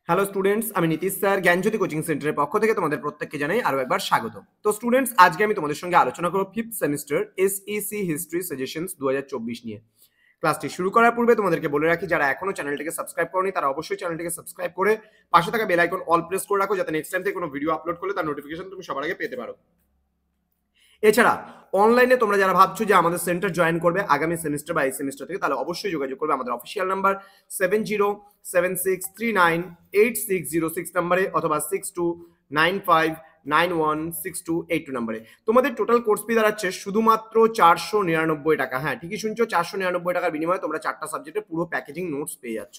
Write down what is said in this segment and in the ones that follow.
Hello students, আমি Nitish sir জ্ঞানজ্যোতি coaching সেন্টারের পক্ষ থেকে তোমাদের প্রত্যেককে জানাই আরো একবার স্বাগত। তো স্টুডেন্টস, আজকে আমি তোমাদের সঙ্গে আলোচনা করব fifth semester SEC history suggestions 2024 নিয়ে। ক্লাসটি শুরু করার পূর্বে তোমাদেরকে বলে রাখি, যারা এখনো চ্যানেলটিকে সাবস্ক্রাইব করনি তারা অবশ্যই চ্যানেলটিকে সাবস্ক্রাইব করে পাশে থাকা বেল আইকন অল প্রেস করে রাখো, যাতে নেক্সট টাইম থেকে কোনো ভিডিও আপলোড করলে তার নোটিফিকেশন তুমি সবার আগে পেতে পারো। এছাড়া অনলাইনে তোমরা যারা ভাবছো যে আমাদের সেন্টার জয়েন করবে আগামী সেমিস্টার বা এই সেমিস্টার থেকে, তাহলে অবশ্যই যোগাযোগ করবে আমাদের অফিসিয়াল নাম্বার 7076398606 নাম্বারে অথবা 6295916282 নাম্বারে। তোমাদের টোটাল কোর্স ফি দাঁড়াচ্ছে শুধুমাত্র 499 টাকা। হ্যাঁ, ঠিকই শুনছো, 499 টাকার বিনিময়ে তোমরা 4টা সাবজেক্টের পুরো প্যাকেজিং নোটস পেয়ে যাচ্ছ।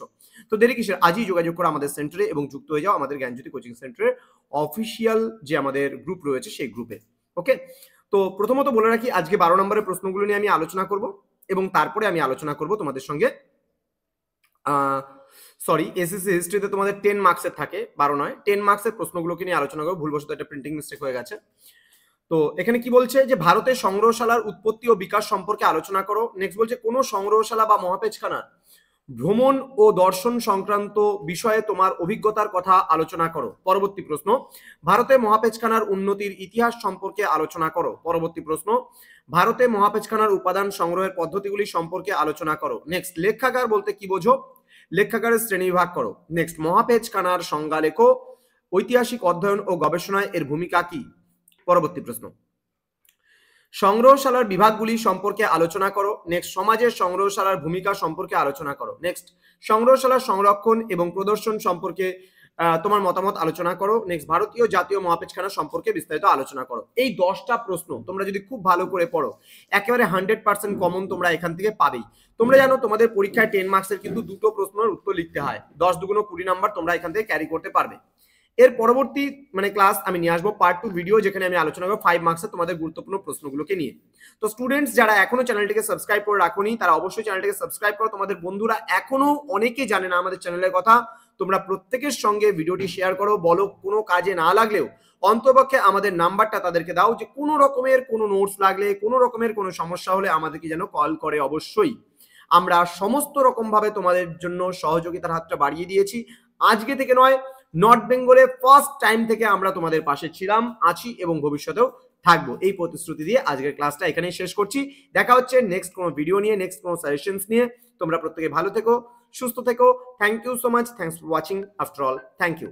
তো দেরি কিসের, আজই যোগাযোগ করো আমাদের সেন্টারে এবং যুক্ত হয়ে যাও আমাদের জ্ঞানজ্যোতি কোচিং সেন্টারের অফিসিয়াল যে আমাদের গ্রুপ রয়েছে সেই গ্রুপে। ওকে, তো প্রথমত বলে রাখি, আজকে 12 নম্বরের প্রশ্নগুলো নিয়ে আমি আলোচনা করব এবং তারপরে আমি আলোচনা করব তোমাদের সঙ্গে এসএসসি হিস্ট্রিতে তোমাদের 10 মার্কসের থাকে, 12 নয়, 10 মার্কসের প্রশ্নগুলোকে নিয়ে আলোচনা করব। ভুলবশত একটা প্রিন্টিং মিস্টেক হয়ে গেছে। তো এখানে কি বলছে যে ভারতের সংগ্রহশালার উৎপত্তি ও বিকাশ সম্পর্কে আলোচনা করো। নেক্সট বলছে কোন সংগ্রহশালা বা মহাপেজখানার ভ্রমণ ও দর্শন সংক্রান্ত বিষয়ে তোমার অভিজ্ঞতার কথা আলোচনা করো। পরবর্তী প্রশ্ন, ভারতে মহাপেজখানার উন্নতির ইতিহাস সম্পর্কে আলোচনা করো। পরবর্তী প্রশ্ন, ভারতে মহাপেজখানার উপাদান সংগ্রহের পদ্ধতিগুলি সম্পর্কে আলোচনা করো। নেক্সট, লেখাগার বলতে কি বোঝো, লেখাগারের শ্রেণীবিভাগ করো। নেক্সট, মহাপেজখানার সংজ্ঞা লেখো। ঐতিহাসিক অধ্যয়ন ও গবেষণায় এর ভূমিকা কি। পরবর্তী প্রশ্ন, সংগ্রহশালার বিভাগগুলি সম্পর্কে আলোচনা করো। নেক্সট, সমাজের সংগ্রহশালার ভূমিকা সম্পর্কে আলোচনা করো। নেক্সট, সংগ্রহশালার সংরক্ষণ এবং প্রদর্শন সম্পর্কে তোমার মতামত আলোচনা করো। নেক্সট, ভারতীয় জাতীয় মহাপেজখানা সম্পর্কে বিস্তারিত আলোচনা করো। এই 10টা প্রশ্ন তোমরা যদি খুব ভালো করে পড়ো, একেবারে 100% কমন তোমরা এখান থেকে পাবেই। তোমরা জানো তোমাদের পরীক্ষায় 10 মার্কসের কিন্তু দুটো প্রশ্নের উত্তর লিখতে হয়, 10 দুগুণ 20 নাম্বার তোমরা এখান থেকে ক্যারি করতে পারবে। এর পরবর্তী ক্লাস আমি নিয়ে আসবো পার্ট 2 ভিডিও, যেখানে আমি আলোচনা করবো 5 মার্কসের তোমাদের গুরুত্বপূর্ণ প্রশ্নগুলোকে নিয়ে। তো স্টুডেন্টস, যারা এখনো চ্যানেলটিকে সাবস্ক্রাইব করে রাখোনি তারা অবশ্যই চ্যানেলটিকে সাবস্ক্রাইব করো। তোমাদের বন্ধুরা এখনো অনেকে জানে না আমাদের চ্যানেলের কথা, তোমরা প্রত্যেকের সঙ্গে ভিডিওটি শেয়ার করো। বলো কোনো কাজে না লাগলেও অন্তপক্ষে আমাদের নাম্বারটা তাদেরকে দাও, যে কোনো রকমের কোনো নোটস লাগলে, কোনো রকমের কোনো সমস্যা হলে আমাদেরকে যেন কল করে। অবশ্যই আমরা সমস্ত রকম ভাবে তোমাদের জন্য সহযোগিতার হাতটা বাড়িয়ে দিয়েছি। আজকে থেকে নয়, নর্থ বেঙ্গলে ফার্স্ট টাইম থেকে আমরা তোমাদের পাশে ছিলাম, আছি এবং ভবিষ্যতেও থাকবো। এই প্রতিশ্রুতি দিয়ে আজকের ক্লাসটা এখানেই শেষ করছি। দেখা হচ্ছে নেক্সট কোনো ভিডিও নিয়ে, নেক্সট কোনো সাজেশনস নিয়ে। তোমরা প্রত্যেকে ভালো থেকো, সুস্থ থেকো। Thank you so much, thanks for watching. After all, thank you.